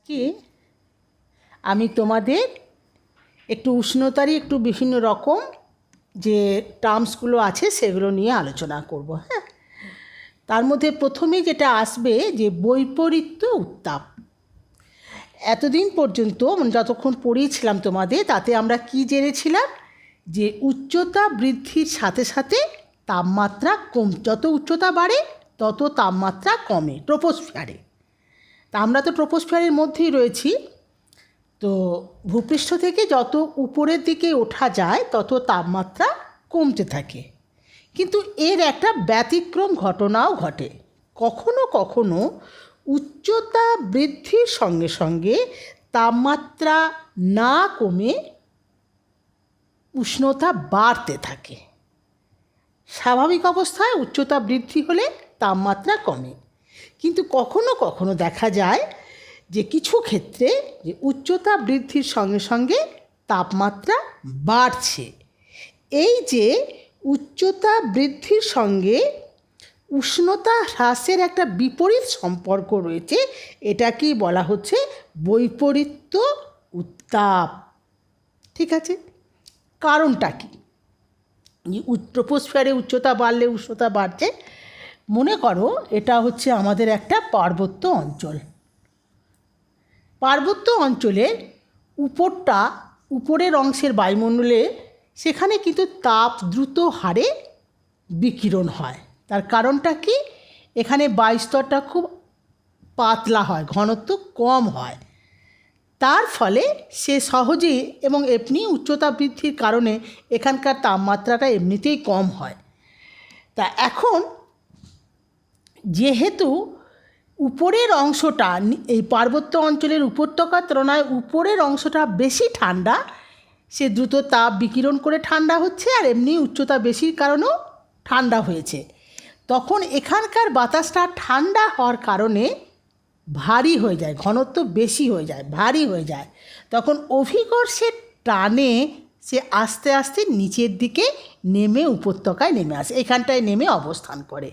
কি আমি তোমাদের একটু উষ্ণতারই একটু বিভিন্ন রকম যে টার্মসগুলো আছে সেগুলো নিয়ে আলোচনা করব। হ্যাঁ, তার মধ্যে প্রথমেই যেটা আসবে যে বৈপরীত্য উত্তাপ। এতদিন পর্যন্ত যতক্ষণ পড়িয়েছিলাম তোমাদের, তাতে আমরা কি জেনেছিলাম যে উচ্চতা বৃদ্ধির সাথে সাথে তাপমাত্রা যত উচ্চতা বাড়ে তত তাপমাত্রা কমে ট্রপোস্ফিয়ারে। তা আমরা তো ট্রপোস্ফিয়ারের মধ্যেই রয়েছি, তো ভূপৃষ্ঠ থেকে যত উপরের দিকে ওঠা যায় তত তাপমাত্রা কমতে থাকে। কিন্তু এর একটা ব্যতিক্রম ঘটনাও ঘটে। কখনো কখনো উচ্চতা বৃদ্ধির সঙ্গে সঙ্গে তাপমাত্রা না কমে উষ্ণতা বাড়তে থাকে। স্বাভাবিক অবস্থায় উচ্চতা বৃদ্ধি হলে তাপমাত্রা কমে, কিন্তু কখনো কখনো দেখা যায় যে কিছু ক্ষেত্রে যে উচ্চতা বৃদ্ধির সঙ্গে সঙ্গে তাপমাত্রা বাড়ছে। এই যে উচ্চতা বৃদ্ধির সঙ্গে উষ্ণতা হ্রাসের একটা বিপরীত সম্পর্ক রয়েছে, এটাকেই বলা হচ্ছে বৈপরীত্য উত্তাপ। ঠিক আছে, কারণটা কি? ট্রপোস্ফিয়ারে উচ্চতা বাড়লে উষ্ণতা বাড়ছে। মনে করো এটা হচ্ছে আমাদের একটা পার্বত্য অঞ্চল। পার্বত্য অঞ্চলের উপরের অংশের বায়ুমণ্ডলে সেখানে কিন্তু তাপ দ্রুত হারে বিকিরণ হয়। তার কারণটা কি? এখানে বায়ুস্তরটা খুব পাতলা হয়, ঘনত্ব কম হয়। তার ফলে সে সহজেই এবং এমনি উচ্চতা বৃদ্ধির কারণে এখানকার তাপমাত্রাটা এমনিতেই কম হয়। তা এখন যেহেতু উপরের অংশটা এই পার্বত্য অঞ্চলের উপত্যকার তুলনায় উপরের অংশটা বেশি ঠান্ডা, সে দ্রুত তাপ বিকিরণ করে ঠান্ডা হচ্ছে, আর এমনি উচ্চতা বেশির কারণেও ঠান্ডা হয়েছে। তখন এখানকার বাতাসটা ঠান্ডা হওয়ার কারণে ভারী হয়ে যায়, ঘনত্ব বেশি হয়ে যায়, ভারী হয়ে যায়। তখন অভিকর্ষের টানে সে আস্তে আস্তে নিচের দিকে নেমে উপত্যকায় নেমে আসে, এখানটায় নেমে অবস্থান করে।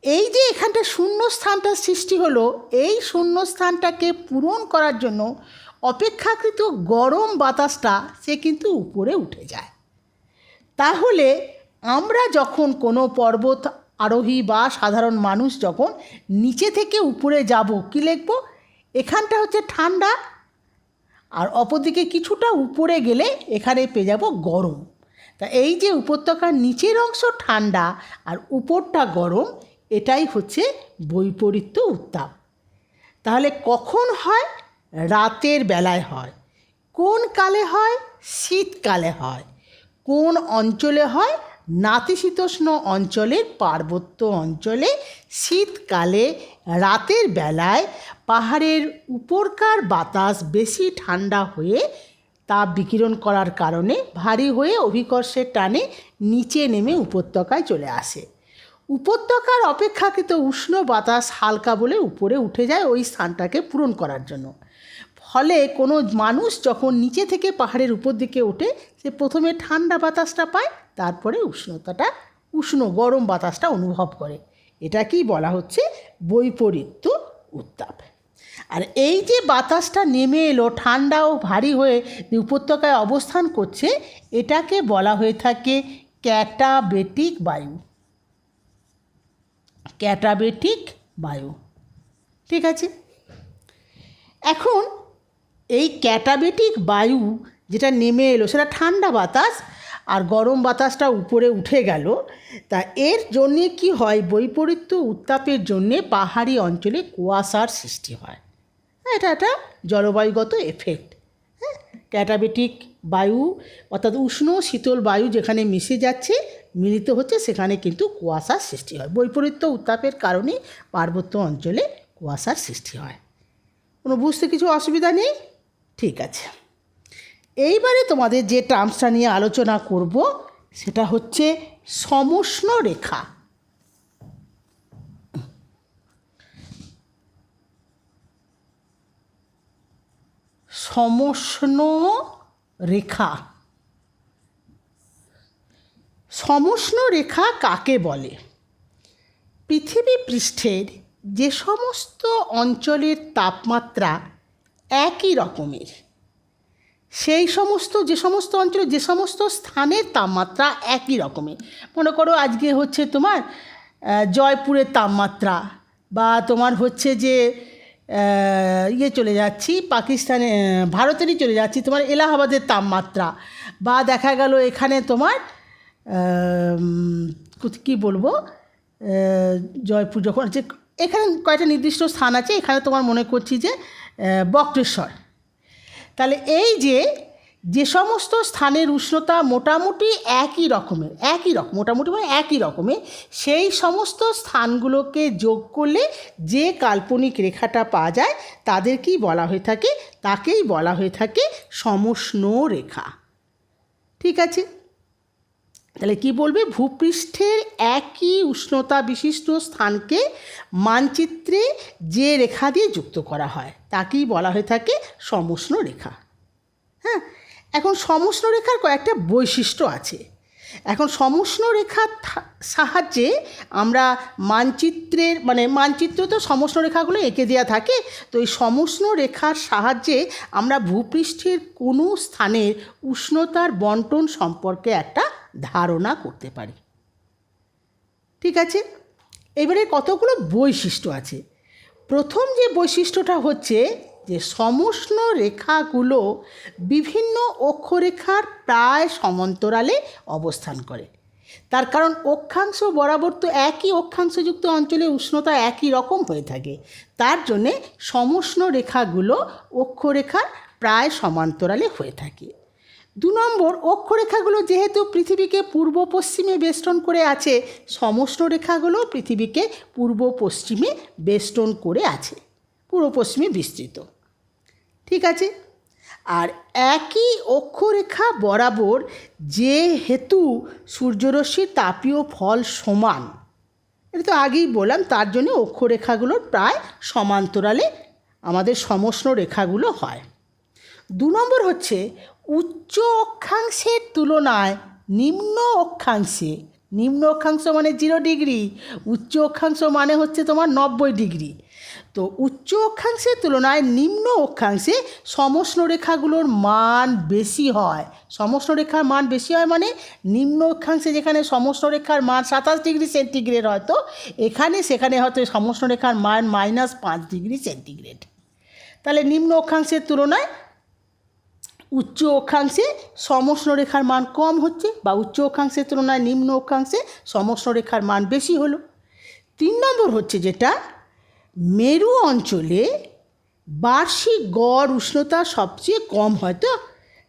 এই যে এখানটা শূন্যস্থানটার সৃষ্টি হলো, এই শূন্যস্থানটাকে পূরণ করার জন্য অপেক্ষাকৃত গরম বাতাসটা সে কিন্তু উপরে উঠে যায়। তাহলে আমরা যখন কোনো পর্বত আরোহী বা সাধারণ মানুষ যখন নিচে থেকে উপরে যাব, কী লিখব? এখানটা হচ্ছে ঠান্ডা, আর অপরদিকে কিছুটা উপরে গেলে এখানে পেয়ে যাব গরম। তা এই যে উপত্যকার নিচের অংশ ঠান্ডা আর উপরটা গরম, এটাই হচ্ছে বৈপরীত্য উত্তাপ। তাহলে কখন হয়? রাতের বেলায় হয়। কোন কালে হয়? শীতকালে হয়। কোন অঞ্চলে হয়? নাতিশীতোষ্ণ অঞ্চলের পার্বত্য অঞ্চলে শীতকালে রাতের বেলায় পাহাড়ের উপরকার বাতাস বেশি ঠান্ডা হয়ে তাপ বিকিরণ করার কারণে ভারী হয়ে অভিকর্ষের টানে নিচে নেমে উপত্যকায় চলে আসে। উপত্যকার অপেক্ষাকৃত উষ্ণ বাতাস হালকা বলে উপরে উঠে যায় ওই স্থানটাকে পূরণ করার জন্য। ফলে কোনো মানুষ যখন নিচে থেকে পাহাড়ের উপর দিকে ওঠে, সে প্রথমে ঠান্ডা বাতাসটা পায়, তারপরে উষ্ণ গরম বাতাসটা অনুভব করে। এটাকেই বলা হচ্ছে বৈপরীত্য উত্তাপ। আর এই যে বাতাসটা নেমে এলো ঠান্ডা ও ভারী হয়ে উপত্যকায় অবস্থান করছে, এটাকে বলা হয়ে থাকে ক্যাটাবেটিক বায়ু। ক্যাটাবেটিক বায়ু। ঠিক আছে, এখন এই ক্যাটাবেটিক বায়ু যেটা নেমে এলো সেটা ঠান্ডা বাতাস, আর গরম বাতাসটা উপরে উঠে গেল। তা এর জন্যে কি হয়? বৈপরীত্য উত্তাপের জন্যে পাহাড়ি অঞ্চলে কুয়াশার সৃষ্টি হয়। এটা একটা জলবায়ুগত এফেক্ট। হ্যাঁ, ক্যাটাবেটিক বায়ু অর্থাৎ উষ্ণ শীতল বায়ু যেখানে মিশে যাচ্ছে, মিলিত হচ্ছে, সেখানে কিন্তু কুয়াশার সৃষ্টি হয়। বৈপরীত্য উত্তাপের কারণে পার্বত্য অঞ্চলে কুয়াশার সৃষ্টি হয়। কোনো বুঝতে কিছু অসুবিধা নেই? ঠিক আছে, এইবারে তোমাদের যে টার্মসটা নিয়ে আলোচনা করব সেটা হচ্ছে সমষ্ণ রেখা। সমষ্ণ রেখা। সমষ্ণ রেখা কাকে বলে? পৃথিবী পৃষ্ঠের যে সমস্ত অঞ্চলের তাপমাত্রা একই রকমের, সেই সমস্ত যে সমস্ত অঞ্চলে যে সমস্ত স্থানের তাপমাত্রা একই রকমের, মনে করো আজকে হচ্ছে তোমার জয়পুরের তাপমাত্রা, বা তোমার হচ্ছে যে চলে যাচ্ছি পাকিস্তানে, ভারতেরই চলে যাচ্ছি তোমার এলাহাবাদের তাপমাত্রা, বা দেখা গেল এখানে তোমার কী বলবো, জয়পুর যখন আছে, এখানে কয়েকটা নির্দিষ্ট স্থান আছে, এখানে তোমার মনে করছি যে বক্রেশ্বর। তাহলে এই যে সমস্ত স্থানের উষ্ণতা মোটামুটি একই রকম, মোটামুটি মানে একই রকমের, সেই সমস্ত স্থানগুলোকে যোগ করলে যে কাল্পনিক রেখাটা পাওয়া যায় তাকেই বলা হয়ে থাকে সমষ্ণ রেখা। ঠিক আছে, তাহলে কি বলবে, ভূপৃষ্ঠের একই উষ্ণতা বিশিষ্ট স্থানকে মানচিত্রে যে রেখা দিয়ে যুক্ত করা হয় তাকেই বলা হয়ে থাকে সমষ্ণ রেখা। হ্যাঁ, এখন সমষ্ণ রেখার কয়েকটা বৈশিষ্ট্য আছে। এখন সমষ্ণ রেখার সাহায্যে আমরা মানচিত্র তো সমষ্ণ রেখাগুলো এঁকে দেওয়া থাকে, তো এই সমষ্ণ রেখার সাহায্যে আমরা ভূপৃষ্ঠের কোনো স্থানের উষ্ণতার বন্টন সম্পর্কে একটা ধারণা করতে পারি। ঠিক আছে, এবারে কতগুলো বৈশিষ্ট্য আছে। প্রথম যে বৈশিষ্ট্যটা হচ্ছে যে সমষ্ণ রেখাগুলো বিভিন্ন অক্ষরেখার প্রায় সমান্তরালে অবস্থান করে। তার কারণ অক্ষাংশ বরাবর তো একই অক্ষাংশযুক্ত অঞ্চলে উষ্ণতা একই রকম হয়ে থাকে, তার জন্যে সমষ্ণ রেখাগুলো অক্ষরেখার প্রায় সমান্তরালে হয়ে থাকে। 2 নম্বর, অক্ষরেখাগুলো যেহেতু পৃথিবীকে পূর্ব পশ্চিমে বেষ্টন করে আছে, সমষ্ণ রেখাগুলো পৃথিবীকে পূর্ব পশ্চিমে বেষ্টন করে আছে, পূর্ব পশ্চিমে বিস্তৃত। ঠিক আছে, আর একই অক্ষরেখা বরাবর যেহেতু সূর্যরশ্মির তাপীয় ফল সমান, এটা তো আগেই বললাম, তার জন্য অক্ষরেখাগুলোর প্রায় সমান্তরালে আমাদের সমষ্ণ রেখাগুলো হয়। 2 নম্বর হচ্ছে উচ্চ অক্ষাংশের তুলনায় নিম্ন অক্ষাংশ মানে 0 ডিগ্রি, উচ্চ অক্ষাংশ মানে হচ্ছে তোমার 90 ডিগ্রি। তো উচ্চ অক্ষাংশের তুলনায় নিম্ন অক্ষাংশে সমষ্ণ রেখাগুলোর মান বেশি হয়। সমষ্ণ রেখার মান বেশি হয় মানে নিম্ন অক্ষাংশে যেখানে সমষ্ণ রেখার মান 27 ডিগ্রি সেন্টিগ্রেড হয়তো, সেখানে হয়তো সমষ্ণ রেখার মান -5 ডিগ্রি সেন্টিগ্রেড। তাহলে নিম্ন অক্ষাংশের তুলনায় উচ্চ অক্ষাংশে সমষ্ণ রেখার মান কম হচ্ছে, বা উচ্চ অক্ষাংশের তুলনায় নিম্ন অক্ষাংশে সমষ্ণ রেখার মান বেশি হলো। 3 নম্বর হচ্ছে যেটা, মেরু অঞ্চলে বার্ষিক গড় উষ্ণতা সবচেয়ে কম হয়, তো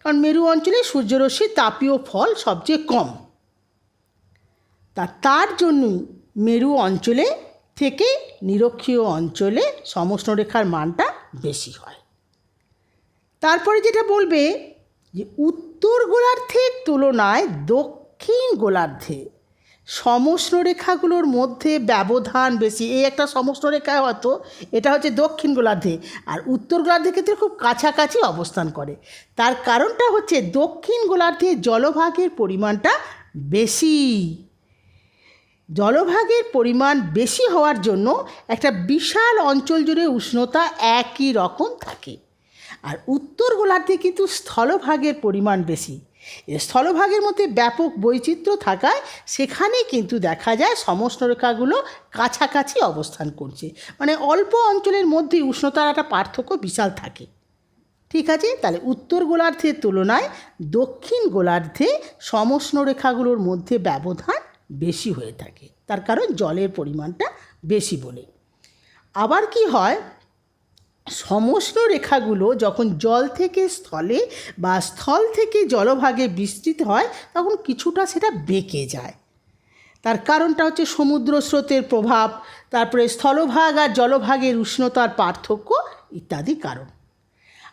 কারণ মেরু অঞ্চলে সূর্যরশ্মির তাপীয় ফল সবচেয়ে কম, তার জন্য মেরু অঞ্চলে থেকে নিরক্ষীয় অঞ্চলে সমষ্ণ রেখার মানটা বেশি হয়। তারপরে যেটা বলবে যে উত্তর গোলার্ধের তুলনায় দক্ষিণ গোলার্ধে সমষ্ণ রেখাগুলোর মধ্যে ব্যবধান বেশি। এই একটা সমষ্ণ রেখা হয়তো এটা হচ্ছে দক্ষিণ গোলার্ধে, আর উত্তর গোলার্ধের ক্ষেত্রে খুব কাছাকাছি অবস্থান করে। তার কারণটা হচ্ছে দক্ষিণ গোলার্ধে জলভাগের পরিমাণটা বেশি। জলভাগের পরিমাণ বেশি হওয়ার জন্য একটা বিশাল অঞ্চল জুড়ে উষ্ণতা একই রকম থাকে, আর উত্তর গোলার্ধে কিন্তু স্থলভাগের পরিমাণ বেশি। স্থলভাগের মধ্যে ব্যাপক বৈচিত্র্য থাকায় সেখানে কিন্তু দেখা যায় সমষ্ণ রেখাগুলো কাছাকাছি অবস্থান করছে, মানে অল্প অঞ্চলের মধ্যে উষ্ণতার একটা পার্থক্য বিশাল থাকে। ঠিক আছে, তাহলে উত্তর গোলার্ধের তুলনায় দক্ষিণ গোলার্ধে সমষ্ণ রেখাগুলোর মধ্যে ব্যবধান বেশি হয়ে থাকে, তার কারণ জলের পরিমাণটা বেশি বলে। আবার কি হয়, সমষ্ণ রেখাগুলো যখন জল থেকে স্থলে বা স্থল থেকে জলভাগে বিস্তৃত হয় তখন কিছুটা সেটা বেঁকে যায়। তার কারণটা হচ্ছে সমুদ্র স্রোতের প্রভাব, তারপরে স্থলভাগ আর জলভাগের উষ্ণতার পার্থক্য ইত্যাদি কারণ।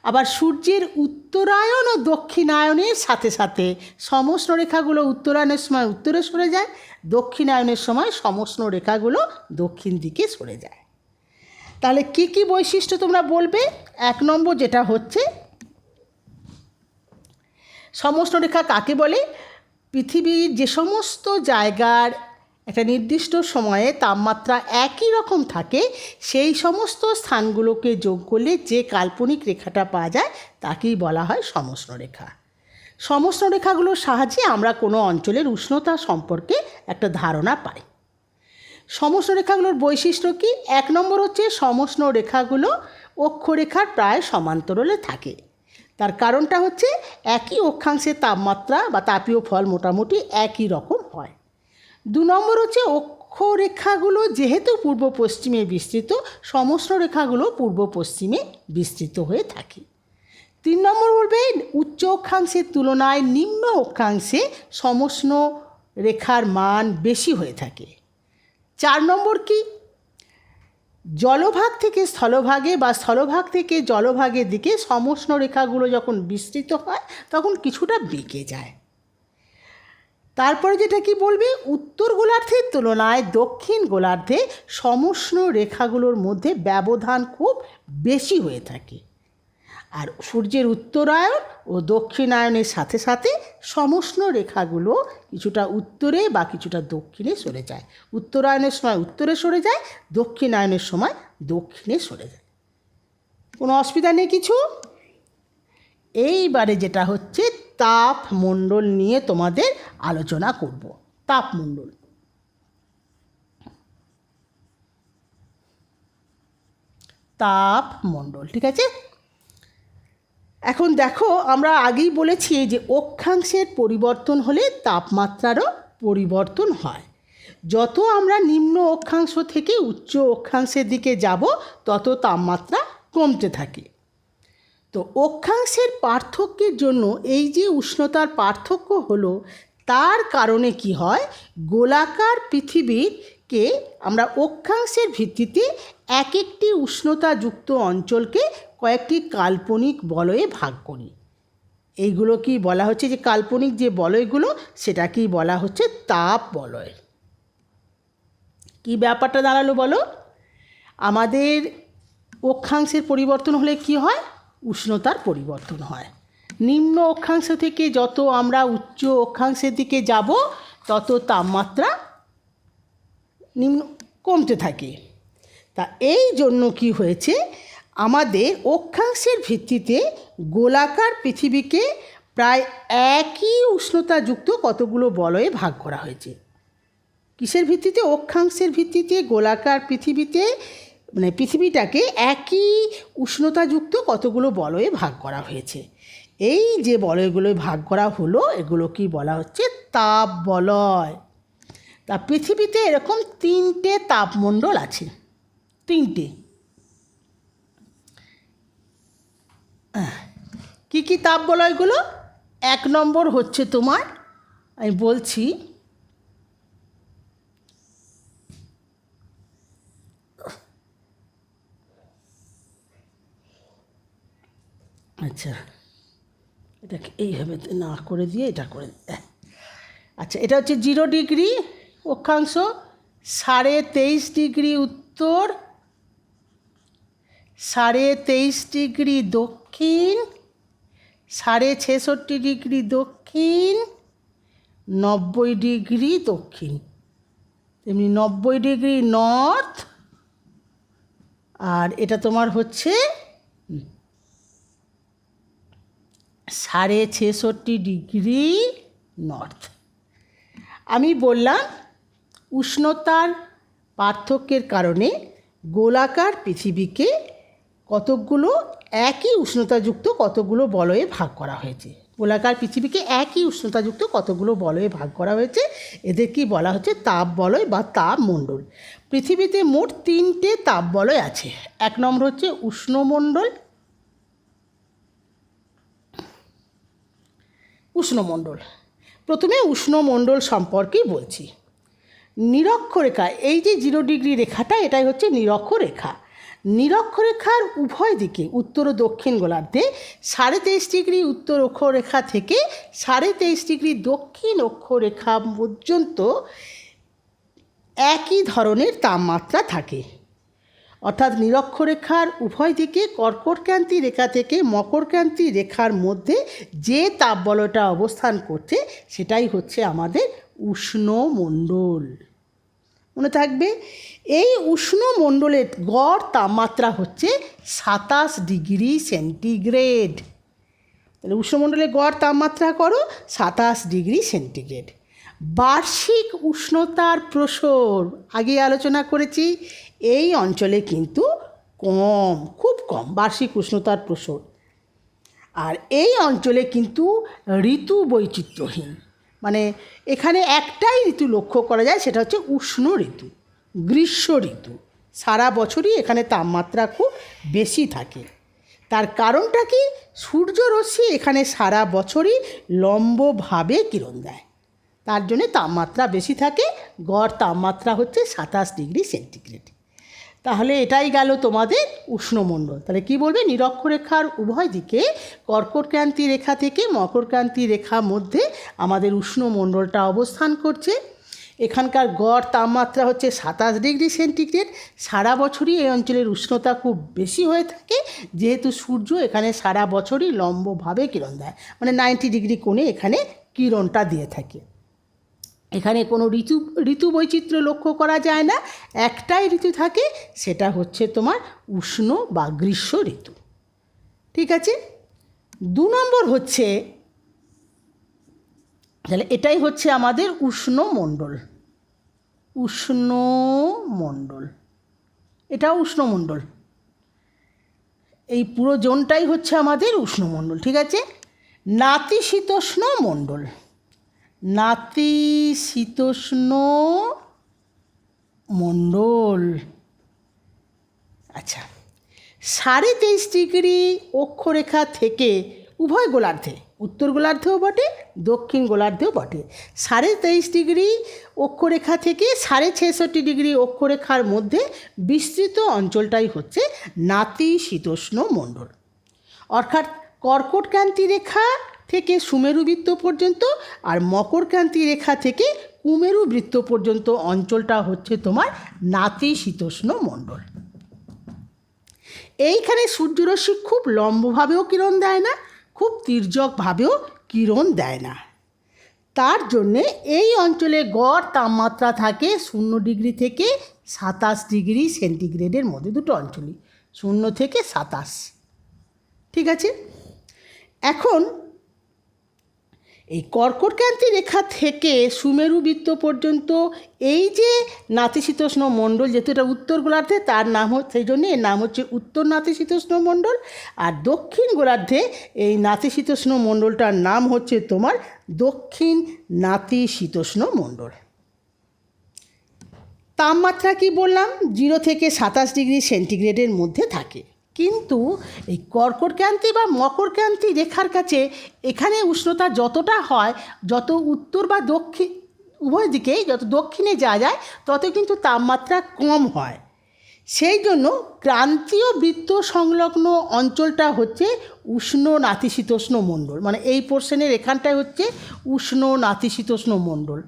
আবার সূর্যের উত্তরায়ণ ও দক্ষিণায়নের সাথে সাথে সমষ্ণ রেখাগুলো উত্তরায়ণের সময় উত্তরে সরে যায়, দক্ষিণায়নের সময় সমষ্ণ রেখাগুলো দক্ষিণ দিকে সরে যায়। তাহলে কি কি বৈশিষ্ট্য তোমরা বলবে? 1 নম্বর যেটা হচ্ছে সমষ্ণ রেখা কাকে বলে? পৃথিবীর যে সমস্ত জায়গার একটা নির্দিষ্ট সময়ে তাপমাত্রা একই রকম থাকে, সেই সমস্ত স্থানগুলোকে যোগ করলে যে কাল্পনিক রেখাটা পাওয়া যায় তাকেই বলা হয় সমষ্ণ রেখা। সমষ্ণ রেখাগুলোর সাহায্যে আমরা কোনো অঞ্চলের উষ্ণতা সম্পর্কে একটা ধারণা পাই। সমষ্ণ রেখাগুলোর বৈশিষ্ট্য কি? 1 নম্বর হচ্ছে সমষ্ণ রেখাগুলো অক্ষরেখার প্রায় সমান্তরালে থাকে। তার কারণটা হচ্ছে একই অক্ষাংশের তাপমাত্রা বা তাপীয় ফল মোটামুটি একই রকম হয়। 2 নম্বর হচ্ছে অক্ষরেখাগুলো যেহেতু পূর্ব পশ্চিমে বিস্তৃত, সমষ্ণ রেখাগুলো পূর্ব পশ্চিমে বিস্তৃত হয়ে থাকে। 3 নম্বর বলবে উচ্চ অক্ষাংশের তুলনায় নিম্ন অক্ষাংশে সমষ্ণ রেখার মান বেশি হয়ে থাকে। 4 নম্বর কি? জলভাগ থেকে স্থলভাগে বা স্থলভাগ থেকে জলভাগের দিকে সমষ্ণ রেখাগুলো যখন বিস্তৃত হয় তখন কিছুটা বেঁকে যায়। তারপরে যেটা কি বলবে, উত্তর গোলার্ধের তুলনায় দক্ষিণ গোলার্ধে সমষ্ণ রেখাগুলোর মধ্যে ব্যবধান খুব বেশি হয়ে থাকে। আর সূর্যের উত্তরায়ণ ও দক্ষিণায়নের সাথে সাথে সমষ্ণ রেখাগুলো কিছুটা উত্তরে বা কিছুটা দক্ষিণে সরে যায়। উত্তরায়ণের সময় উত্তরে সরে যায়, দক্ষিণায়নের সময় দক্ষিণে সরে যায়। কোনো অসুবিধা নেই কিছু? এইবারে যেটা হচ্ছে তাপমণ্ডল নিয়ে তোমাদের আলোচনা করব। তাপমণ্ডল, তাপমণ্ডল, ঠিক আছে। এখন দেখো, আমরা আগেই বলেছি যে অক্ষাংশের পরিবর্তন হলে তাপমাত্রারও পরিবর্তন হয়। যত আমরা নিম্ন অক্ষাংশ থেকে উচ্চ অক্ষাংশের দিকে যাব তত তাপমাত্রা কমতে থাকে। তো অক্ষাংশের পার্থক্যের জন্য এই যে উষ্ণতার পার্থক্য হলো, তার কারণে কি হয়, গোলাকার পৃথিবীকে আমরা অক্ষাংশের ভিত্তিতে এক একটি উষ্ণতাযুক্ত অঞ্চলকে কয়েকটি কাল্পনিক বলয়ে ভাগ করি। এইগুলো কি বলা হচ্ছে, যে কাল্পনিক যে বলয়গুলো সেটাকেই বলা হচ্ছে তাপ বলয়। কি ব্যাপারটা দাঁড়ালো বলো? আমাদের অক্ষাংশের পরিবর্তন হলে কি হয়? উষ্ণতার পরিবর্তন হয়। নিম্ন অক্ষাংশ থেকে যত আমরা উচ্চ অক্ষাংশের দিকে যাব তত তাপমাত্রা কমতে থাকে। তা এই জন্য কি হয়েছে, আমাদের অক্ষাংশের ভিত্তিতে গোলাকার পৃথিবীকে প্রায় একই উষ্ণতাযুক্ত কতগুলো বলয়ে ভাগ করা হয়েছে। কিসের ভিত্তিতে? অক্ষাংশের ভিত্তিতে গোলাকার পৃথিবীতে, মানে পৃথিবীটাকে একই উষ্ণতাযুক্ত কতগুলো বলয়ে ভাগ করা হয়েছে। এই যে বলয়গুলোয় ভাগ করা হলো এগুলো কি বলা হচ্ছে? তাপ বলয়। তা পৃথিবীতে এরকম 3টে তাপমণ্ডল আছে। 3টে। কি কি তাপ বলয়গুলো? 1 নম্বর হচ্ছে তোমার, আমি বলছি, আচ্ছা এটাকে এইভাবে না করে দিয়ে এটা করে, আচ্ছা এটা হচ্ছে 0 ডিগ্রি অক্ষাংশ, 23.5 ডিগ্রি উত্তর, 23.5 ডিগ্রি দক্ষিণ, 66.5 ডিগ্রি দক্ষিণ, 90 ডিগ্রি দক্ষিণ, তেমনি 90 ডিগ্রি নর্থ, আর এটা তোমার হচ্ছে 66.5 ডিগ্রি নর্থ। আমি বললাম উষ্ণতার পার্থক্যের কারণে গোলাকার পৃথিবীকে কতকগুলো একই উষ্ণতাযুক্ত কতগুলো বলয়ে ভাগ করা হয়েছে। গোলাকার পৃথিবীকে একই উষ্ণতাযুক্ত কতগুলো বলয়ে ভাগ করা হয়েছে, এদের কি বলা হচ্ছে? তাপ বলয় বা তাপমণ্ডল। পৃথিবীতে মোট 3টে তাপ বলয় আছে। 1 নম্বর হচ্ছে উষ্ণমণ্ডল, উষ্ণমণ্ডল। প্রথমে উষ্ণমণ্ডল সম্পর্কেই বলছি। নিরক্ষরেখা, এই যে 0 ডিগ্রি রেখাটা, এটাই হচ্ছে নিরক্ষরেখা। নিরক্ষরেখার উভয় দিকে উত্তর ও দক্ষিণ গোলার্ধে 23.5 ডিগ্রি উত্তর অক্ষরেখা থেকে 23.5 ডিগ্রি দক্ষিণ অক্ষরেখা পর্যন্ত একই ধরনের তাপমাত্রা থাকে। অর্থাৎ নিরক্ষরেখার উভয় দিকে কর্কটক্রান্তি রেখা থেকে মকরক্রান্তি রেখার মধ্যে যে তাপবলয়টা অবস্থান করছে সেটাই হচ্ছে আমাদের উষ্ণমণ্ডল। মনে থাকবে। এই উষ্ণমণ্ডলের গড় তাপমাত্রা হচ্ছে 27 ডিগ্রি সেন্টিগ্রেড। তাহলে উষ্ণমণ্ডলের গড় তাপমাত্রা করো 27 ডিগ্রি সেন্টিগ্রেড। বার্ষিক উষ্ণতার প্রসর আগে আলোচনা করেছি, এই অঞ্চলে কিন্তু কম, খুব কম বার্ষিক উষ্ণতার প্রসর। আর এই অঞ্চলে কিন্তু ঋতু বৈচিত্র্যহীন, মানে এখানে একটাই ঋতু লক্ষ্য করা যায়, সেটা হচ্ছে উষ্ণ ঋতু, গ্রীষ্ম ঋতু। সারা বছরই এখানে তাপমাত্রা খুব বেশি থাকে। তার কারণটা কি? সূর্যরশ্মি এখানে সারা বছরই লম্বভাবে কিরণ দেয়, তার জন্যে তাপমাত্রা বেশি থাকে। গড় তাপমাত্রা হচ্ছে 27 ডিগ্রি সেন্টিগ্রেড। তাহলে এটাই গেল তোমাদের উষ্ণমণ্ডল। তাহলে কি বলবে? নিরক্ষরেখার উভয় দিকে কর্কটক্রান্তি রেখা থেকে মকরক্রান্তি রেখার মধ্যে আমাদের উষ্ণমণ্ডলটা অবস্থান করছে। এখানকার গড় তাপমাত্রা হচ্ছে 27 ডিগ্রি সেন্টিগ্রেড। সারা বছরই এই অঞ্চলের উষ্ণতা খুব বেশি হয়ে থাকে, যেহেতু সূর্য এখানে সারা বছরই লম্বভাবে কিরণ দেয়, মানে 90 ডিগ্রি কোণে এখানে কিরণটা দিয়ে থাকে। এখানে কোনো ঋতু বৈচিত্র্য লক্ষ্য করা যায় না, একটাই ঋতু থাকে, সেটা হচ্ছে তোমার উষ্ণ বা গ্রীষ্ম ঋতু। ঠিক আছে। 2 নম্বর হচ্ছে, তাহলে এটাই হচ্ছে আমাদের উষ্ণমণ্ডল। উষ্ণমণ্ডল, এটা উষ্ণমণ্ডল, এই পুরো জোনটাই হচ্ছে আমাদের উষ্ণমণ্ডল। ঠিক আছে। নাতিশীতোষ্ণ মণ্ডল। নাতিশীতোষ্ণ মণ্ডল, আচ্ছা, 23.5 ডিগ্রি অক্ষরেখা থেকে উভয় গোলার্ধে, উত্তর গোলার্ধেও বটে দক্ষিণ গোলার্ধেও বটে, 23.5 ডিগ্রি অক্ষরেখা থেকে 66.5 ডিগ্রি অক্ষরেখার মধ্যে বিস্তৃত অঞ্চলটাই হচ্ছে নাতিশীতোষ্ণ মণ্ডল। অর্থাৎ কর্কটক্রান্তি রেখা থেকে সুমেরু বৃত্ত পর্যন্ত আর মকরক্রান্তি রেখা থেকে কুমেরু বৃত্ত পর্যন্ত অঞ্চলটা হচ্ছে তোমার নাতিশীতোষ্ণ মণ্ডল। এইখানে সূর্যরশ্মি খুব লম্বভাবেও কিরণ দেয় না, খুব তির্যকভাবেও কিরণ দেয় না। তার জন্যে এই অঞ্চলে গড় তাপমাত্রা থাকে 0 ডিগ্রি থেকে 27 ডিগ্রি সেন্টিগ্রেডের মধ্যে, দুটো অঞ্চলই 0 থেকে 27। ঠিক আছে। এখন এই কর্কটক্রান্তি রেখা থেকে সুমেরু বৃত্ত পর্যন্ত এই যে নাতিশীতোষ্ণ মণ্ডল, যেহেতু এটা উত্তর গোলার্ধে, তার নাম হচ্ছে, সেই জন্য এর নাম হচ্ছে উত্তর নাতিশীতোষ্ণ মণ্ডল। আর দক্ষিণ গোলার্ধে এই নাতিশীতোষ্ণ মণ্ডলটার নাম হচ্ছে তোমার দক্ষিণ নাতিশীতোষ্ণ মণ্ডল। তাপমাত্রা কি বললাম? 0 থেকে 27 ডিগ্রি সেন্টিগ্রেডের মধ্যে থাকে। কিন্তু এই কর্কটক্রান্তি বা মকরক্রান্তি রেখার কাছে এখানে উষ্ণতা যতটা হয়, যত উত্তর বা দক্ষিণ উভয় দিকেই যত দক্ষিণে যাওয়া যায়, তত কিন্তু তাপমাত্রা কম হয়। সেই জন্য ক্রান্তীয় বৃত্ত সংলগ্ন অঞ্চলটা হচ্ছে উষ্ণ নাতিশীতোষ্ণ মণ্ডল, মানে এই পোর্শনের এখানটায় হচ্ছে উষ্ণ নাতিশীতোষ্ণ মণ্ডল।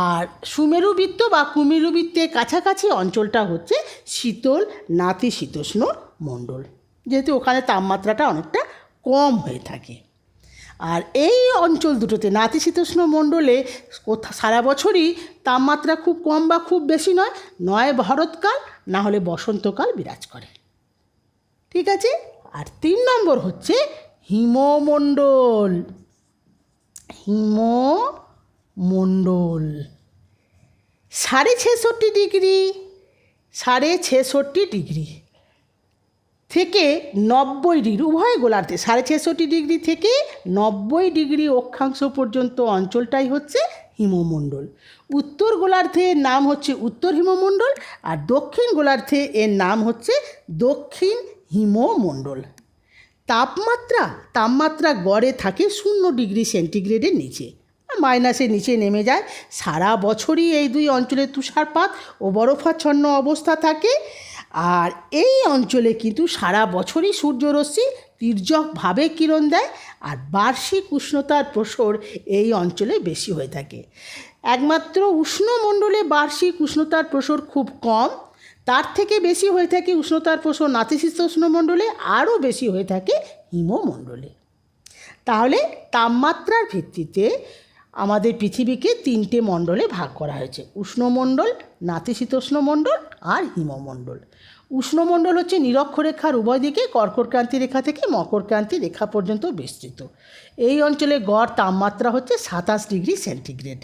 আর সুমেরু বৃত্ত বা কুমেরু বৃত্তের কাছাকাছি অঞ্চলটা হচ্ছে শীতল নাতিশীতোষ্ণ মণ্ডল, যেহেতু ওখানে তাপমাত্রাটা অনেকটা কম হয়ে থাকে। আর এই অঞ্চল দুটোতে নাতিশীতোষ্ণ মণ্ডলে সারা বছরই তাপমাত্রা খুব কম বা খুব বেশি নয়, নয় শরৎকাল না হলে বসন্তকাল বিরাজ করে। ঠিক আছে। আর 3 নম্বর হচ্ছে হিমমণ্ডল। হিমমণ্ডল 66.5 ডিগ্রি থেকে 90 ডিগ্রি উভয় গোলার্ধে, 66.5 ডিগ্রি থেকে 90 ডিগ্রি অক্ষাংশ পর্যন্ত অঞ্চলটাই হচ্ছে হিমমণ্ডল। উত্তর গোলার্ধে এর নাম হচ্ছে উত্তর হিমমণ্ডল, আর দক্ষিণ গোলার্ধে এর নাম হচ্ছে দক্ষিণ হিমমণ্ডল। তাপমাত্রা গড়ে থাকে 0 ডিগ্রি সেন্টিগ্রেডের নিচে, মাইনাসের নিচে নেমে যায়। সারা বছরই এই দুই অঞ্চলে তুষারপাত ও বরফাচ্ছন্ন অবস্থা থাকে। আর এই অঞ্চলে কিন্তু সারা বছরই সূর্যরশ্মি তির্যকভাবে কিরণ দেয়, আর বার্ষিক উষ্ণতার প্রসর এই অঞ্চলে বেশি হয়ে থাকে। একমাত্র উষ্ণমণ্ডলে বার্ষিক উষ্ণতার প্রসর খুব কম, তার থেকে বেশি হয়ে থাকে উষ্ণতার প্রসর নাতিশীতোষ্ণ মণ্ডলে, আরও বেশি হয়ে থাকে হিমমণ্ডলে। তাহলে তাপমাত্রার ভিত্তিতে আমাদের পৃথিবীকে 3টে মণ্ডলে ভাগ করা হয়েছে: উষ্ণমণ্ডল, নাতিশীতোষ্ণ মণ্ডল আর হিমমণ্ডল। উষ্ণমণ্ডল হচ্ছে নিরক্ষরেখার উভয় দিকে কর্কটক্রান্তি রেখা থেকে মকরক্রান্তি রেখা পর্যন্ত বিস্তৃত। এই অঞ্চলে গড় তাপমাত্রা হচ্ছে 27 ডিগ্রি সেন্টিগ্রেড।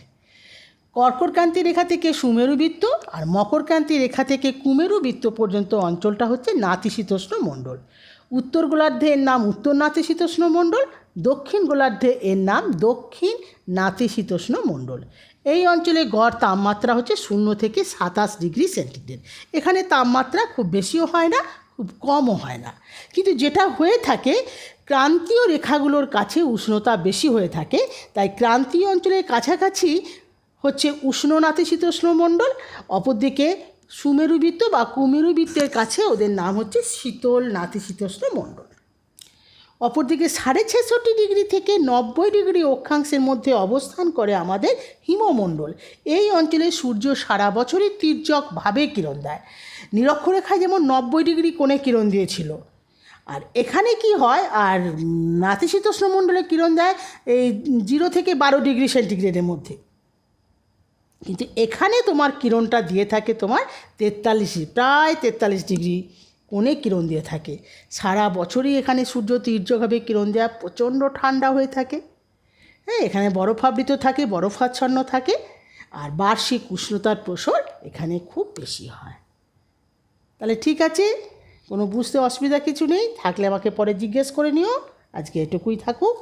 কর্কটক্রান্তি রেখা থেকে সুমেরুবৃত্ত আর মকরক্রান্তি রেখা থেকে কুমেরুবৃত্ত পর্যন্ত অঞ্চলটা হচ্ছে নাতিশীতোষ্ণ মণ্ডল। উত্তর গোলার্ধে এর নাম উত্তর নাতিশীতোষ্ণ মণ্ডল, দক্ষিণ গোলার্ধে এর নাম দক্ষিণ নাতিশীতোষ্ণ মণ্ডল। এই অঞ্চলে গড় তাপমাত্রা হচ্ছে 0 থেকে 27 ডিগ্রি সেন্টিগ্রেড। এখানে তাপমাত্রা খুব বেশিও হয় না, খুব কমও হয় না, কিন্তু যেটা হয়ে থাকে ক্রান্তীয় রেখাগুলোর কাছে উষ্ণতা বেশি হয়ে থাকে, তাই ক্রান্তীয় অঞ্চলের কাছাকাছি হচ্ছে উষ্ণ নাতিশীতোষ্ণ মণ্ডল, অপরদিকে সুমেরুবৃত্ত বা কুমেরুবৃত্তের কাছে ওদের নাম হচ্ছে শীতল নাতিশীতোষ্ণ মণ্ডল। অপরদিকে 66.5 ডিগ্রি থেকে 90 ডিগ্রি অক্ষাংশের মধ্যে অবস্থান করে আমাদের হিমমণ্ডল। এই অঞ্চলে সূর্য সারা বছরই তির্যকভাবে কিরণ দেয়। নিরক্ষরেখায় যেমন 90 ডিগ্রি কোণে কিরণ দিয়েছিল, আর এখানে কি হয়, আর নাতিশীতোষ্ণ মণ্ডলে কিরণ দেয় এই 0 থেকে 12 ডিগ্রি সেন্টিগ্রেডের মধ্যে, কিন্তু এখানে তোমার কিরণটা দিয়ে থাকে তোমার প্রায় 43 ডিগ্রি কোণে কিরণ দিয়ে থাকে। সারা বছরই এখানে সূর্য তির্যকভাবে কিরণ দেওয়া প্রচণ্ড ঠান্ডা হয়ে থাকে। হ্যাঁ, এখানে বরফাবৃত থাকে, বরফাচ্ছন্ন থাকে, আর বার্ষিক উষ্ণতার প্রসার এখানে খুব বেশি হয়। তাহলে ঠিক আছে, কোনো বুঝতে অসুবিধা কিছু নেই, থাকলে আমাকে পরে জিজ্ঞেস করে নিও। আজকে এটুকুই থাকুক।